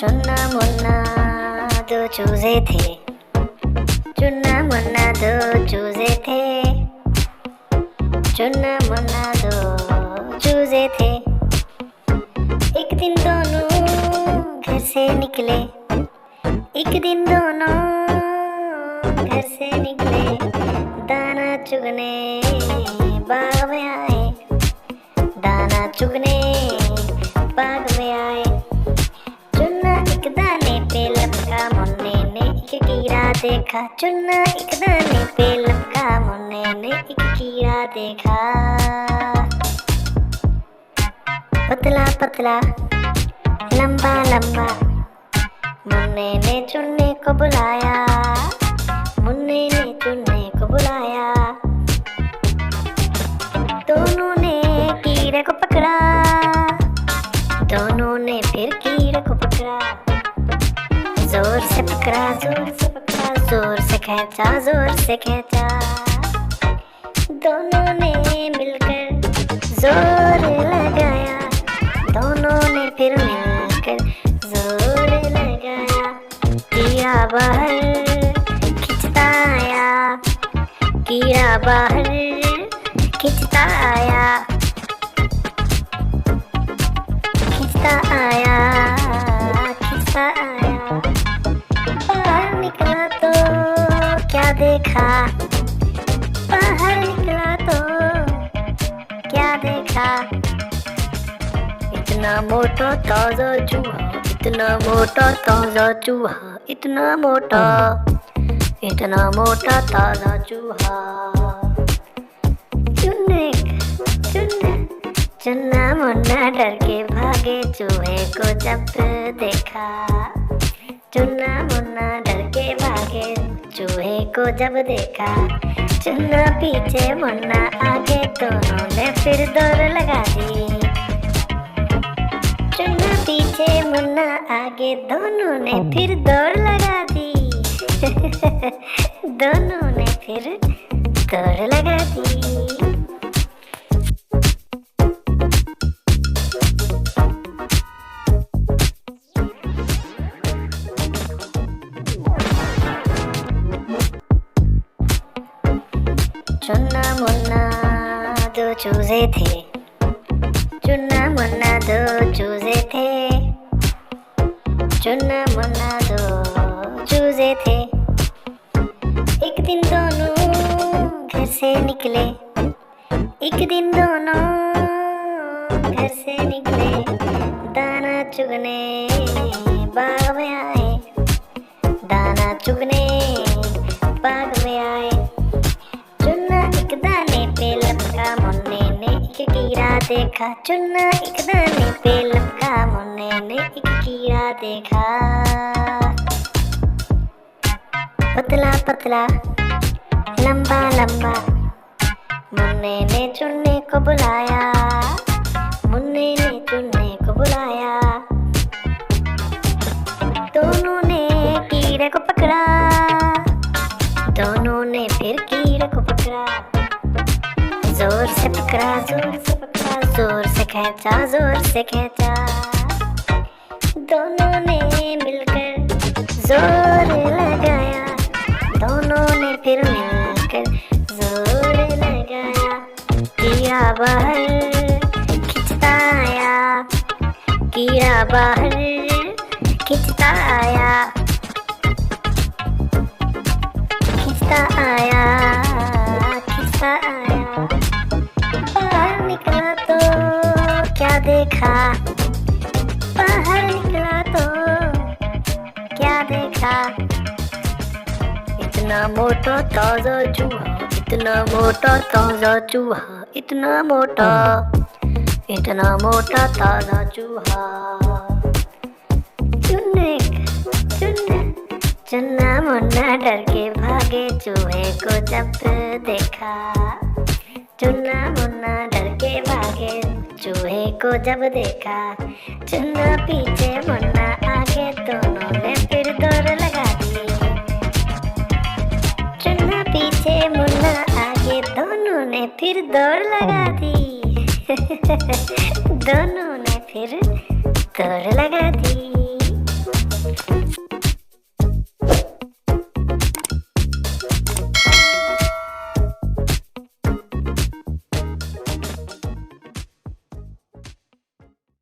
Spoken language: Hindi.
चुन्ना मुन्ना दो चूजे थे, चुन्ना मुन्ना दो चूजे थे, चुन्ना मुन्ना दो चूजे थे। एक दिन दोनों घर से निकले, एक दिन दोनों घर से निकले, दाना चुगने बाग में आए, दाना चुगने बाग में आए। चुन्ना एक दाने पे लपका, मुन्ने ने एक कीड़ा देखा। चुन्ना एक दाने पे लपका, मुन्ने ने एक कीड़ा देखा। पतला पतला लंबा लंबा, मुन्ने ने चुन्ने को बुलाया, मुन्ने ने चुन्ने को बुलाया। दोनों ने कीड़े को पकड़ा, दोनों ने फिर कीड़े को पकड़ा। जोर से पकड़ा, जोर से पकड़ा, जोर से खींचा, जोर से खींचा। दोनों ने मिलकर जोर लगाया, दोनों ने फिर मिलकर जोर लगाया। कीड़ा बाहर खिंचता आया, कीड़ा बाहर खिंचता आया, खिंचता आया, खिंचता आया। बाहर निकला तो क्या देखा, बाहर निकला तो क्या देखा। इतना मोटा ताजा चूहा, इतना मोटा ताजा चूहा, इतना मोटा, इतना मोटा ताजा चूहा। चुन्ना मुन्ना डर के भागे चूहे को जब देखा, चुन्ना मुन्ना डर के भागे चूहे को जब देखा। चुन्ना पीछे मुन्ना आगे, दोनों ने फिर दौड़ लगा दी। चुन्ना पीछे मुन्ना आगे, दोनों ने फिर दौड़ लगा दी। दोनों ने फिर दौड़ लगा दी। चुन्ना मुन्ना दो चूजे थे, चुन्ना मुन्ना दो चूजे थे, चुन्ना मुन्ना दो चूजे थे। एक दिन दोनों घर से निकले, एक दिन दोनों घर से निकले, दाना चुगने बाग में आए, दाना चुगने बाग में आए। चुन्ना एक दाने पे लपका, मुन्ने ने एक कीड़ा देखा। चुन्ना एक दाने पे लपका, मुन्ने ने एक कीड़ा देखा। पतला पतला लंबा लंबा, मुन्ने ने चुन्ने को बुलाया, मुन्ने ने चुन्ने को बुलाया। दोनों ने कीड़े को पकड़ा, दोनों ने फिर कीड़े को पकड़ा। जोर से पकड़ा, जोर से पकड़ा, जोर से खींचा, जोर से खींचा। दोनों ने मिलकर जोर लगाया, दोनों ने फिर मिलकर जोर लगाया। कीड़ा बाहर खिंचता आया, कीड़ा बाहर खिंचता आया, खिंचता आया, खिंचता आया। बाहर निकला तो क्या देखा, बाहर निकला तो क्या देखा। इतना मोटा ताजा चूहा, इतना मोटा ताजा चूहा, इतना मोटा, इतना मोटा ताजा चूहा। चुन्ना मुन्ना डर के भागे चूहे को जब देखा, चुन्ना मुन्ना डर के भागे चूहे को जब देखा। चुन्ना पीछे मुन्ना आगे, दोनों ने फिर दौड़ लगा दी। चुन्ना पीछे मुन्ना आगे, दोनों ने फिर दौड़ लगा दी। दोनों ने फिर दौड़ लगा दी।